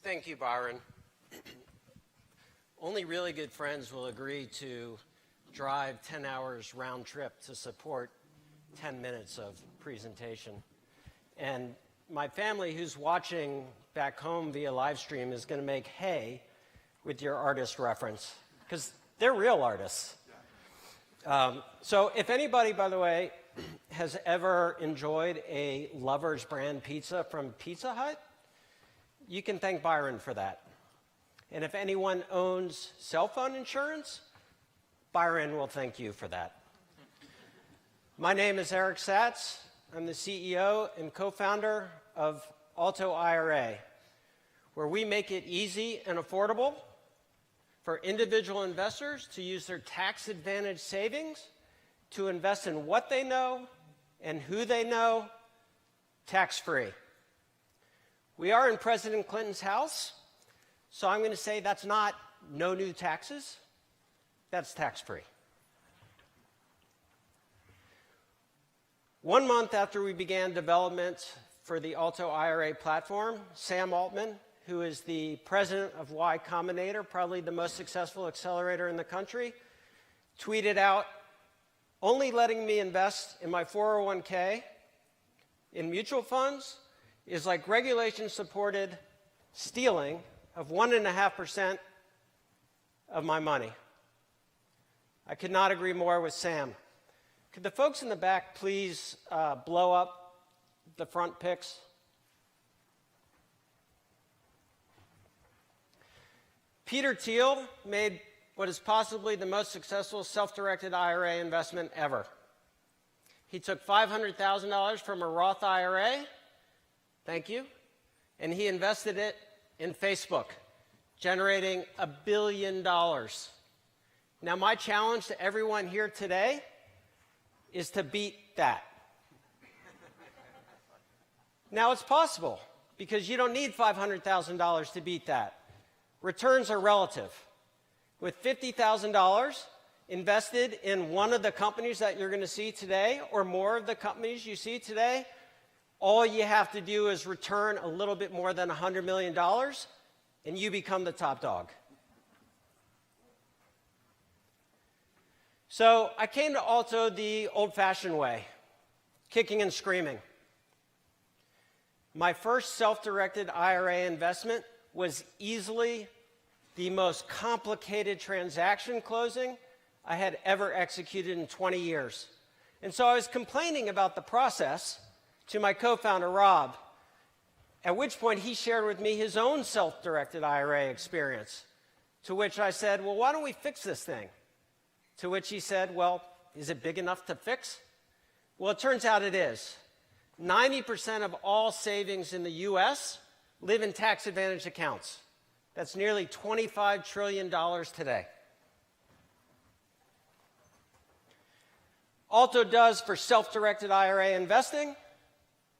Thank you, Byron. Only really good friends will agree to drive 10 hours round trip to support 10 minutes of presentation. And my family who's watching back home via live stream is going to make hay with your artist reference, because they're real artists. So if anybody, by the way, has ever enjoyed a Lover's brand pizza from Pizza Hut, you can thank Byron for that. And if anyone owns cell phone insurance, Byron will thank you for that. My name is Eric Satz. I'm the CEO and co-founder of Alto IRA, where we make it easy and affordable for individual investors to use their tax-advantaged savings to invest in what they know and who they know, tax-free. We are in President Clinton's house, so I'm going to say that's not no new taxes, that's tax-free. 1 month after we began development for the Alto IRA platform, Sam Altman, who is the president of Y Combinator, probably the most successful accelerator in the country, tweeted out, "Only letting me invest in my 401k in mutual funds is like regulation-supported stealing of 1.5% of my money." I could not agree more with Sam. Could the folks in the back please blow up the front pics? Peter Thiel made what is possibly the most successful self-directed IRA investment ever. He took $500,000 from a Roth IRA, thank you, and he invested it in Facebook, generating $1 billion. Now, my challenge to everyone here today is to beat that. Now, it's possible, because you don't need $500,000 to beat that. Returns are relative. With $50,000 invested in one of the companies that you're going to see today, or more of the companies you see today, all you have to do is return a little bit more than $100 million, and you become the top dog. So I came to Alto the old-fashioned way, kicking and screaming. My first self-directed IRA investment was easily the most complicated transaction closing I had ever executed in 20 years. And so I was complaining about the process to my co-founder, Rob, at which point he shared with me his own self-directed IRA experience, to which I said, well, why don't we fix this thing? To which he said, well, is it big enough to fix? Well, it turns out it is. 90% of all savings in the US live in tax-advantaged accounts. That's nearly $25 trillion today. Alto does for self-directed IRA investing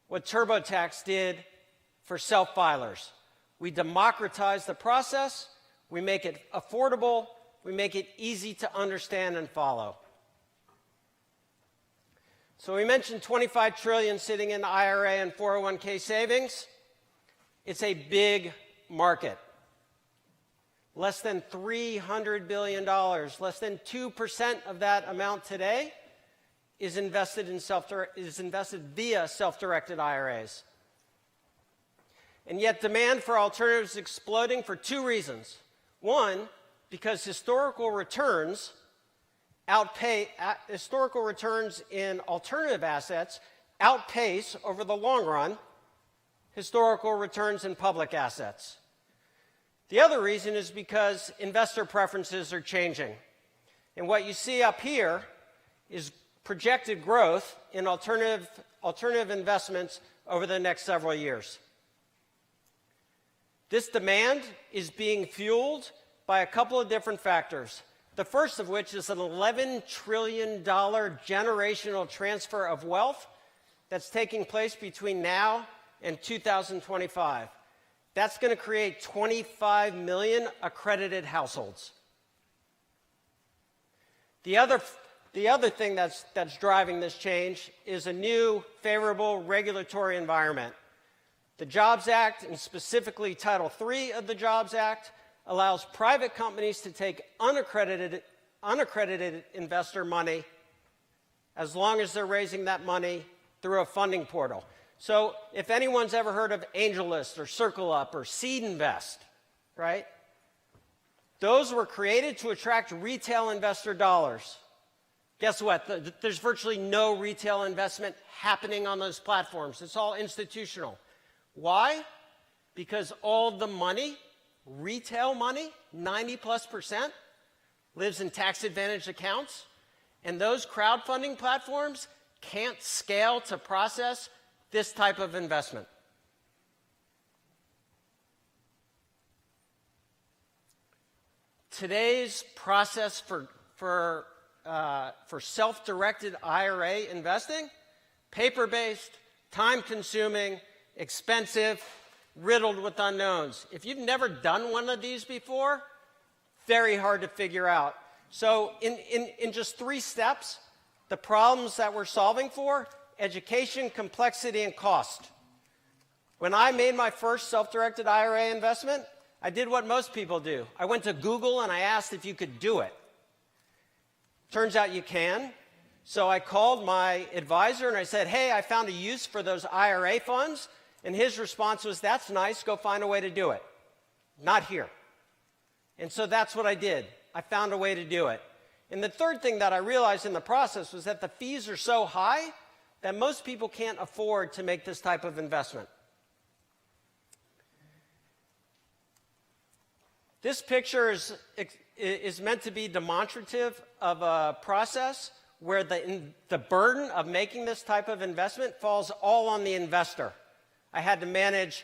what TurboTax did for self-filers. We democratize the process, we make it affordable, we make it easy to understand and follow. So we mentioned $25 trillion sitting in IRA and 401k savings. It's a big market. Less than $300 billion, less than 2% of that amount today is invested via self-directed IRAs. And yet demand for alternatives is exploding for two reasons. One, because historical returns in alternative assets outpace over the long run historical returns in public assets. The other reason is because investor preferences are changing. And what you see up here is projected growth in alternative investments over the next several years. This demand is being fueled by a couple of different factors. The first of which is an $11 trillion generational transfer of wealth that's taking place between now and 2025. That's going to create 25 million accredited households. The other thing that's driving this change is a new favorable regulatory environment. The Jobs Act, and specifically Title III of the Jobs Act, allows private companies to take unaccredited investor money as long as they're raising that money through a funding portal. So if anyone's ever heard of AngelList or CircleUp or Seed Invest, right? Those were created to attract retail investor dollars. Guess what? There's virtually no retail investment happening on those platforms. It's all institutional. Why? Because all the money, retail money, 90+%, lives in tax-advantaged accounts, and those crowdfunding platforms can't scale to process this type of investment. Today's process for self-directed IRA investing, paper-based, time-consuming, expensive, riddled with unknowns. If you've never done one of these before, very hard to figure out. So in just 3 steps, the problems that we're solving for: education, complexity, and cost. When I made my first self-directed IRA investment, I did what most people do. I went to Google and I asked if you could do it. Turns out you can. So I called my advisor and I said, hey, I found a use for those IRA funds. And his response was, that's nice, go find a way to do it. Not here. And so that's what I did. I found a way to do it. And the third thing that I realized in the process was that the fees are so high that most people can't afford to make this type of investment. This picture is meant to be demonstrative of a process where the burden of making this type of investment falls all on the investor. I had to manage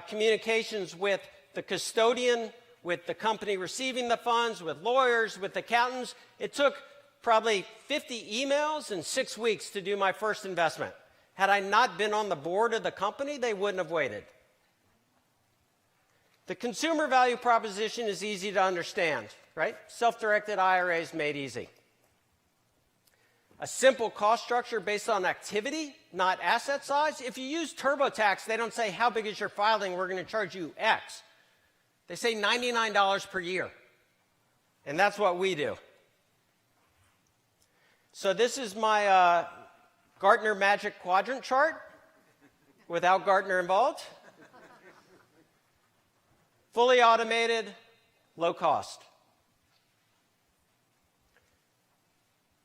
communications with the custodian, with the company receiving the funds, with lawyers, with accountants. It took probably 50 emails and 6 weeks to do my first investment. Had I not been on the board of the company, they wouldn't have waited. The consumer value proposition is easy to understand, right? Self-directed IRAs made easy. A simple cost structure based on activity, not asset size. If you use TurboTax, they don't say, how big is your filing? We're going to charge you X. They say $99 per year. And that's what we do. So this is my Gartner Magic Quadrant chart without Gartner involved. Fully automated, low cost.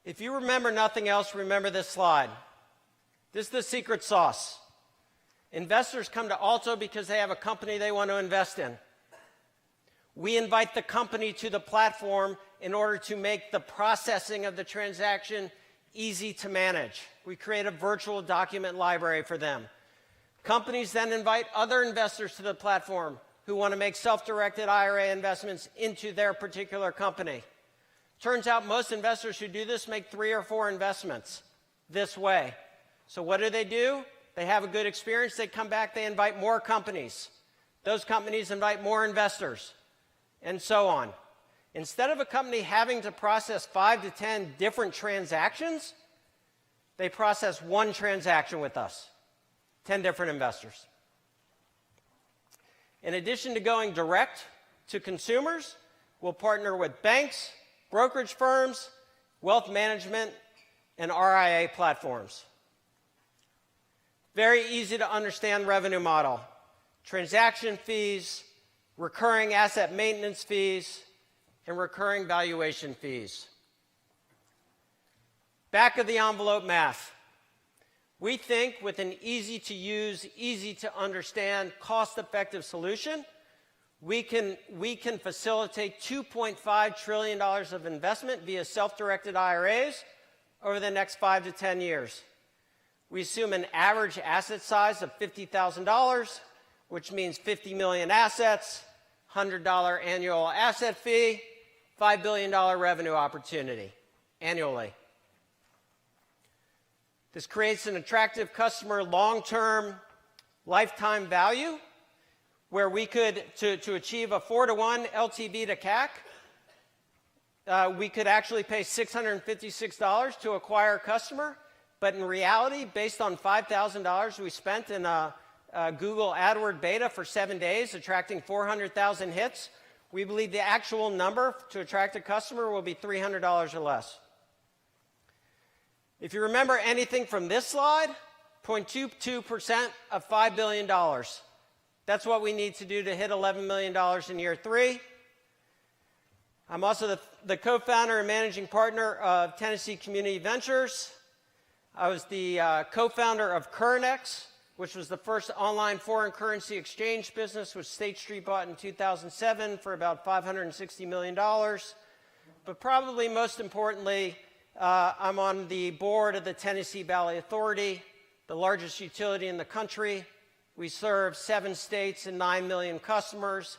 If you remember nothing else, remember this slide. This is the secret sauce. Investors come to Alto because they have a company they want to invest in. We invite the company to the platform in order to make the processing of the transaction easy to manage. We create a virtual document library for them. Companies then invite other investors to the platform who want to make self-directed IRA investments into their particular company. Turns out most investors who do this make 3 or 4 investments this way. So what do? They have a good experience. They come back. They invite more companies. Those companies invite more investors, and so on. Instead of a company having to process 5 to 10 different transactions, they process 1 transaction with us, 10 different investors. In addition to going direct to consumers, we'll partner with banks, brokerage firms, wealth management, and RIA platforms. Very easy to understand revenue model. Transaction fees, recurring asset maintenance fees, and recurring valuation fees. Back of the envelope math. We think with an easy-to-use, easy-to-understand, cost-effective solution, we can facilitate $2.5 trillion of investment via self-directed IRAs over the next 5 to 10 years. We assume an average asset size of $50,000, which means 50 million assets, $100 annual asset fee, $5 billion revenue opportunity annually. This creates an attractive customer long-term lifetime value where we could, to achieve a 4-to-1 LTV to CAC, we could actually pay $656 to acquire a customer, but in reality, based on $5,000 we spent in a Google AdWord beta for 7 days, attracting 400,000 hits. We believe the actual number to attract a customer will be $300 or less. If you remember anything from this slide, 0.22% of $5 billion. That's what we need to do to hit $11 million in year 3. I'm also the co-founder and managing partner of Tennessee Community Ventures. I was the co-founder of Currenex, which was the first online foreign currency exchange business, which State Street bought in 2007 for about $560 million. But probably most importantly, I'm on the board of the Tennessee Valley Authority, the largest utility in the country. We serve 7 states and 9 million customers.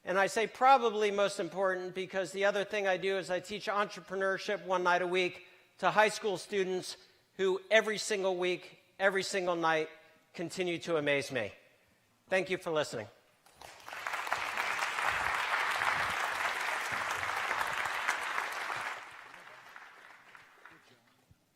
And I say probably most important because the other thing I do is I teach entrepreneurship 1 night a week to high school students who every single week, every single night, continue to amaze me. Thank you for listening.